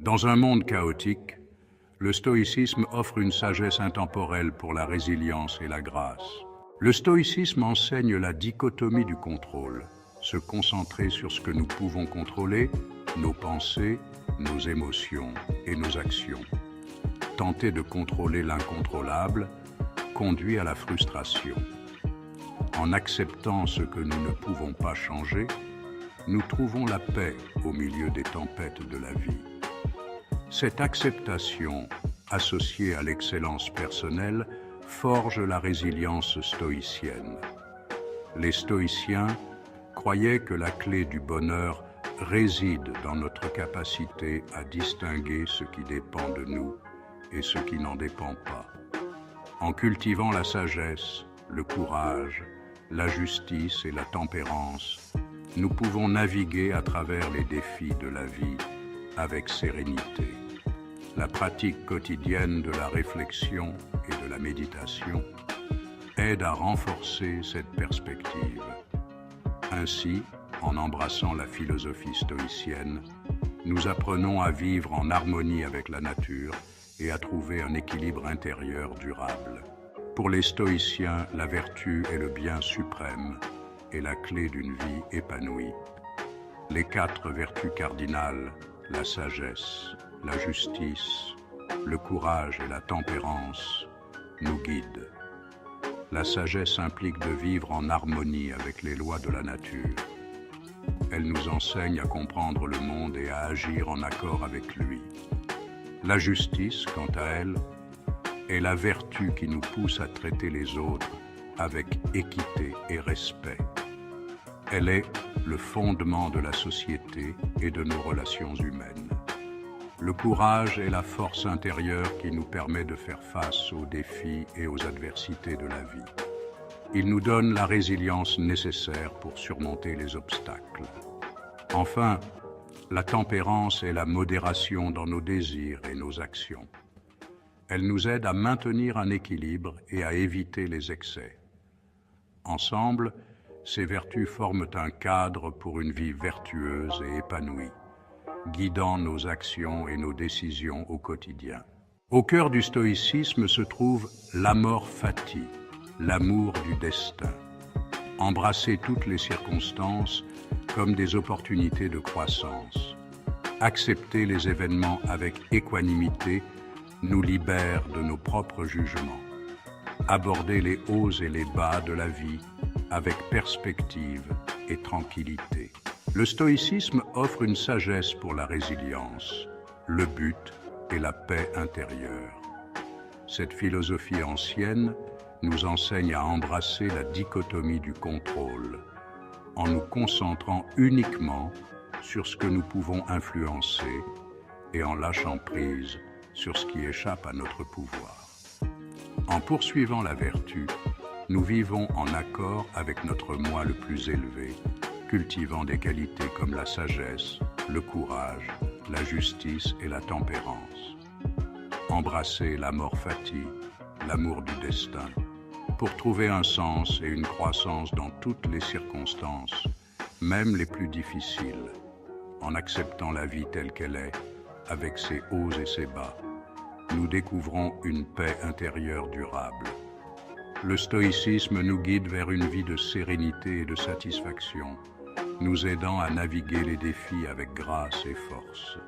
Dans un monde chaotique, le stoïcisme offre une sagesse intemporelle pour la résilience et la grâce. Le stoïcisme enseigne la dichotomie du contrôle, se concentrer sur ce que nous pouvons contrôler, nos pensées, nos émotions et nos actions. Tenter de contrôler l'incontrôlable conduit à la frustration. En acceptant ce que nous ne pouvons pas changer, nous trouvons la paix au milieu des tempêtes de la vie. Cette acceptation, associée à l'excellence personnelle, forge la résilience stoïcienne. Les stoïciens croyaient que la clé du bonheur réside dans notre capacité à distinguer ce qui dépend de nous et ce qui n'en dépend pas. En cultivant la sagesse, le courage, la justice et la tempérance, nous pouvons naviguer à travers les défis de la vie avec sérénité. La pratique quotidienne de la réflexion et de la méditation aide à renforcer cette perspective. Ainsi, en embrassant la philosophie stoïcienne, nous apprenons à vivre en harmonie avec la nature et à trouver un équilibre intérieur durable. Pour les stoïciens, la vertu est le bien suprême et la clé d'une vie épanouie. Les 4 vertus cardinales, la sagesse, la justice, le courage et la tempérance, nous guident. La sagesse implique de vivre en harmonie avec les lois de la nature. Elle nous enseigne à comprendre le monde et à agir en accord avec lui. La justice, quant à elle, est la vertu qui nous pousse à traiter les autres avec équité et respect. Elle est le fondement de la société et de nos relations humaines. Le courage est la force intérieure qui nous permet de faire face aux défis et aux adversités de la vie. Il nous donne la résilience nécessaire pour surmonter les obstacles. Enfin, la tempérance est la modération dans nos désirs et nos actions. Elle nous aide à maintenir un équilibre et à éviter les excès. Ensemble, ces vertus forment un cadre pour une vie vertueuse et épanouie, guidant nos actions et nos décisions au quotidien. Au cœur du stoïcisme se trouve l'amor fati, l'amour du destin. Embrasser toutes les circonstances comme des opportunités de croissance. Accepter les événements avec équanimité nous libère de nos propres jugements. Aborder les hauts et les bas de la vie avec perspective et tranquillité. Le stoïcisme offre une sagesse pour la résilience. Le but est la paix intérieure. Cette philosophie ancienne nous enseigne à embrasser la dichotomie du contrôle, en nous concentrant uniquement sur ce que nous pouvons influencer et en lâchant prise sur ce qui échappe à notre pouvoir. En poursuivant la vertu, nous vivons en accord avec notre moi le plus élevé, cultivant des qualités comme la sagesse, le courage, la justice et la tempérance. Embrasser l'amor fati, l'amour du destin, pour trouver un sens et une croissance dans toutes les circonstances, même les plus difficiles, en acceptant la vie telle qu'elle est, avec ses hauts et ses bas. Nous découvrons une paix intérieure durable. Le stoïcisme nous guide vers une vie de sérénité et de satisfaction, nous aidant à naviguer les défis avec grâce et force.